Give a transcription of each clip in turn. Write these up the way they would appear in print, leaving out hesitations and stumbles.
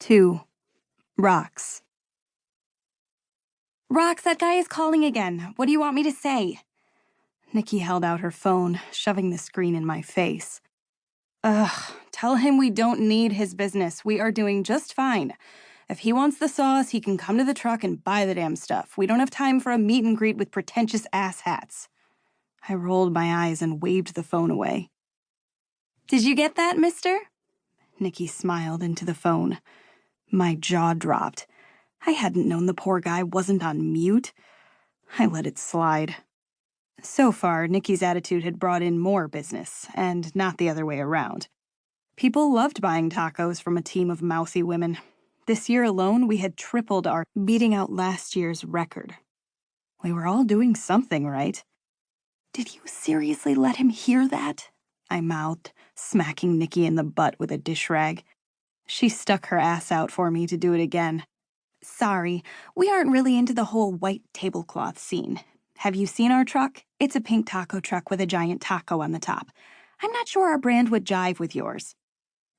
2. Rox. Rox, that guy is calling again. What do you want me to say? Nikki held out her phone, shoving the screen in my face. Ugh, tell him we don't need his business. We are doing just fine. If he wants the sauce, he can come to the truck and buy the damn stuff. We don't have time for a meet and greet with pretentious asshats. I rolled my eyes and waved the phone away. Did you get that, mister? Nikki smiled into the phone. My jaw dropped. I hadn't known the poor guy wasn't on mute. I let it slide. So far, Nikki's attitude had brought in more business, and not the other way around. People loved buying tacos from a team of mouthy women. This year alone, we had tripled our, beating out last year's record. We were all doing something right. Did you seriously let him hear that? I mouthed, smacking Nikki in the butt with a dish rag. She stuck her ass out for me to do it again. Sorry, we aren't really into the whole white tablecloth scene. Have you seen our truck? It's a pink taco truck with a giant taco on the top. I'm not sure our brand would jive with yours.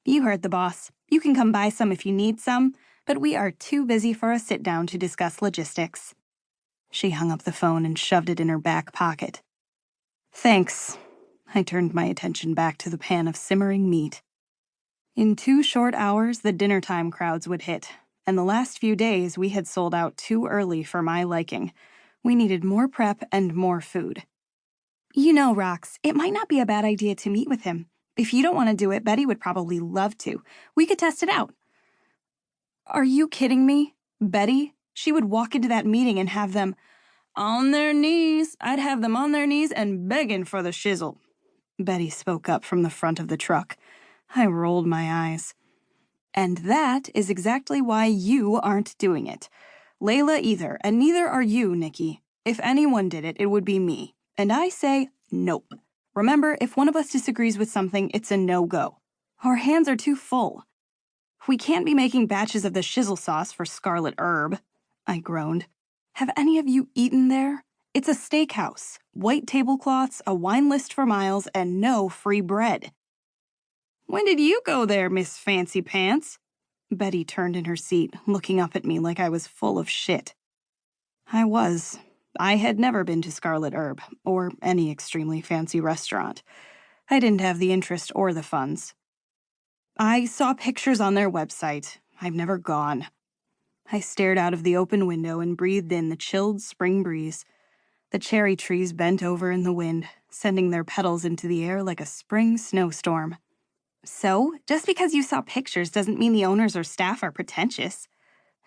You heard the boss. You can come buy some if you need some, but we are too busy for a sit-down to discuss logistics. She hung up the phone and shoved it in her back pocket. Thanks. I turned my attention back to the pan of simmering meat. In 2 short hours, the dinner-time crowds would hit, and the last few days we had sold out too early for my liking. We needed more prep and more food. You know, Rox, it might not be a bad idea to meet with him. If you don't want to do it, Betty would probably love to. We could test it out. Are you kidding me? Betty? She would walk into that meeting and have them on their knees. I'd have them on their knees and begging for the shizzle. Betty spoke up from the front of the truck. I rolled my eyes. And that is exactly why you aren't doing it. Layla either, and neither are you, Nikki. If anyone did it, it would be me. And I say, nope. Remember, if one of us disagrees with something, it's a no-go. Our hands are too full. We can't be making batches of the Shizzle Sauce for Scarlet Herb, I groaned. Have any of you eaten there? It's a steakhouse, white tablecloths, a wine list for miles, and no free bread. When did you go there, Miss Fancy Pants? Betty turned in her seat, looking up at me like I was full of shit. I was. I had never been to Scarlet Herb, or any extremely fancy restaurant. I didn't have the interest or the funds. I saw pictures on their website. I've never gone. I stared out of the open window and breathed in the chilled spring breeze. The cherry trees bent over in the wind, sending their petals into the air like a spring snowstorm. So, just because you saw pictures doesn't mean the owners or staff are pretentious,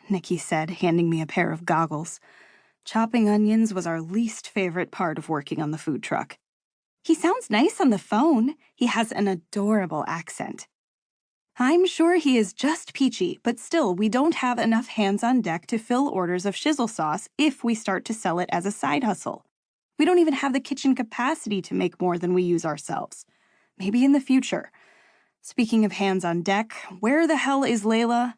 Nikki said, handing me a pair of goggles. Chopping onions was our least favorite part of working on the food truck. He sounds nice on the phone. He has an adorable accent. I'm sure he is just peachy, but still, we don't have enough hands on deck to fill orders of Shizzle Sauce if we start to sell it as a side hustle. We don't even have the kitchen capacity to make more than we use ourselves. Maybe in the future. Speaking of hands on deck, where the hell is Layla?